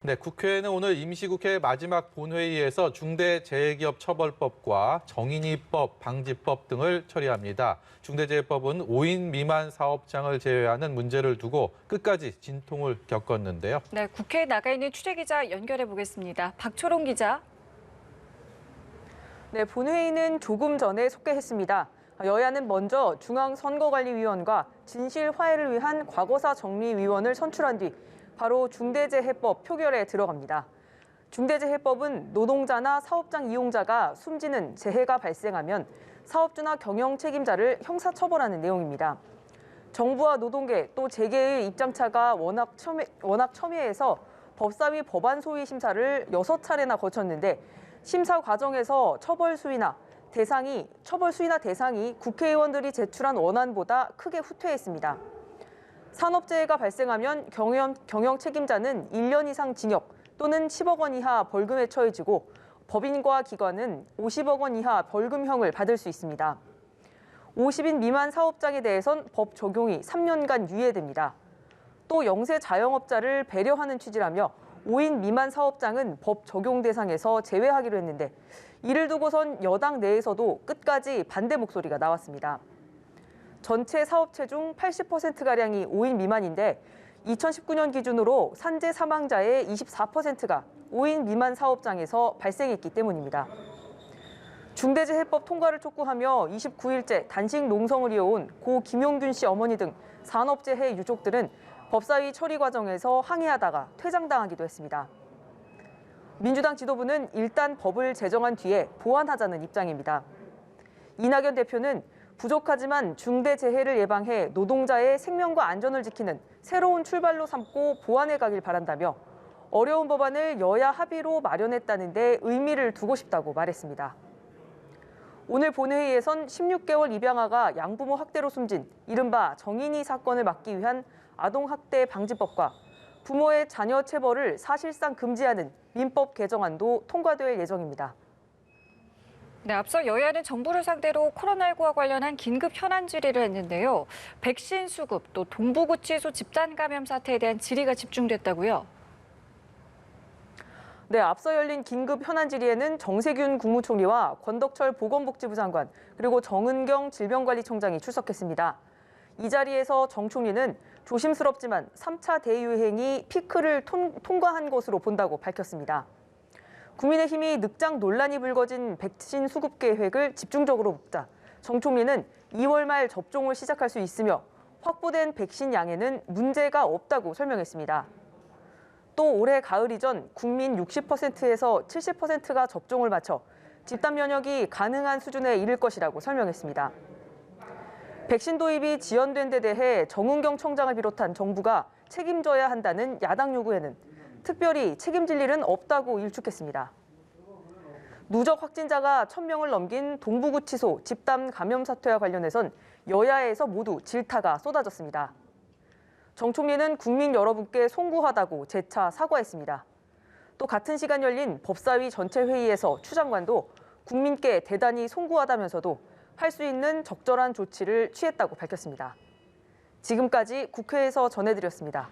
네, 국회는 오늘 임시국회 마지막 본회의에서 중대재해기업처벌법과 정인이법, 방지법 등을 처리합니다. 중대재해법은 5인 미만 사업장을 제외하는 문제를 두고 끝까지 진통을 겪었는데요. 네, 국회에 나가 있는 취재기자 연결해 보겠습니다. 박초롱 기자. 네, 본회의는 조금 전에 속개했습니다. 여야는 먼저 중앙선거관리위원과 진실 화해를 위한 과거사 정리위원을 선출한 뒤 바로 중대재해법 표결에 들어갑니다. 중대재해법은 노동자나 사업장 이용자가 숨지는 재해가 발생하면 사업주나 경영 책임자를 형사처벌하는 내용입니다. 정부와 노동계 또 재계의 입장차가 워낙 첨예해서 법사위 법안 소위 심사를 6차례나 거쳤는데 심사 과정에서 처벌 수위나 대상이 국회의원들이 제출한 원안보다 크게 후퇴했습니다. 산업재해가 발생하면 경영 책임자는 1년 이상 징역 또는 10억 원 이하 벌금에 처해지고 법인과 기관은 50억 원 이하 벌금형을 받을 수 있습니다. 50인 미만 사업장에 대해선 법 적용이 3년간 유예됩니다. 또 영세 자영업자를 배려하는 취지라며 5인 미만 사업장은 법 적용 대상에서 제외하기로 했는데 이를 두고선 여당 내에서도 끝까지 반대 목소리가 나왔습니다. 전체 사업체 중 80%가량이 5인 미만인데 2019년 기준으로 산재 사망자의 24%가 5인 미만 사업장에서 발생했기 때문입니다. 중대재해법 통과를 촉구하며 29일째 단식 농성을 이어온 고 김용균 씨 어머니 등 산업재해 유족들은 법사위 처리 과정에서 항의하다가 퇴장당하기도 했습니다. 민주당 지도부는 일단 법을 제정한 뒤에 보완하자는 입장입니다. 이낙연 대표는 부족하지만 중대재해를 예방해 노동자의 생명과 안전을 지키는 새로운 출발로 삼고 보완해 가길 바란다며 어려운 법안을 여야 합의로 마련했다는 데 의미를 두고 싶다고 말했습니다. 오늘 본회의에선 16개월 입양아가 양부모 학대로 숨진 이른바 정인이 사건을 막기 위한 아동학대 방지법과 부모의 자녀 체벌을 사실상 금지하는 민법 개정안도 통과될 예정입니다. 네, 앞서 여야는 정부를 상대로 코로나19와 관련한 긴급 현안 질의를 했는데요. 백신 수급, 또 동부구치소 집단 감염 사태에 대한 질의가 집중됐다고요? 네, 앞서 열린 긴급 현안 질의에는 정세균 국무총리와 권덕철 보건복지부 장관, 그리고 정은경 질병관리청장이 출석했습니다. 이 자리에서 정 총리는 조심스럽지만 3차 대유행이 피크를 통과한 것으로 본다고 밝혔습니다. 국민의힘이 늑장 논란이 불거진 백신 수급 계획을 집중적으로 묻자 정 총리는 2월 말 접종을 시작할 수 있으며 확보된 백신 양에는 문제가 없다고 설명했습니다. 또 올해 가을 이전 국민 60%에서 70%가 접종을 마쳐 집단 면역이 가능한 수준에 이를 것이라고 설명했습니다. 백신 도입이 지연된 데 대해 정은경 청장을 비롯한 정부가 책임져야 한다는 야당 요구에는 특별히 책임질 일은 없다고 일축했습니다. 누적 확진자가 1,000명을 넘긴 동부구치소 집단 감염 사태와 관련해선 여야에서 모두 질타가 쏟아졌습니다. 정 총리는 국민 여러분께 송구하다고 재차 사과했습니다. 또 같은 시간 열린 법사위 전체 회의에서 추 장관도 국민께 대단히 송구하다면서도 할 수 있는 적절한 조치를 취했다고 밝혔습니다. 지금까지 국회에서 전해드렸습니다.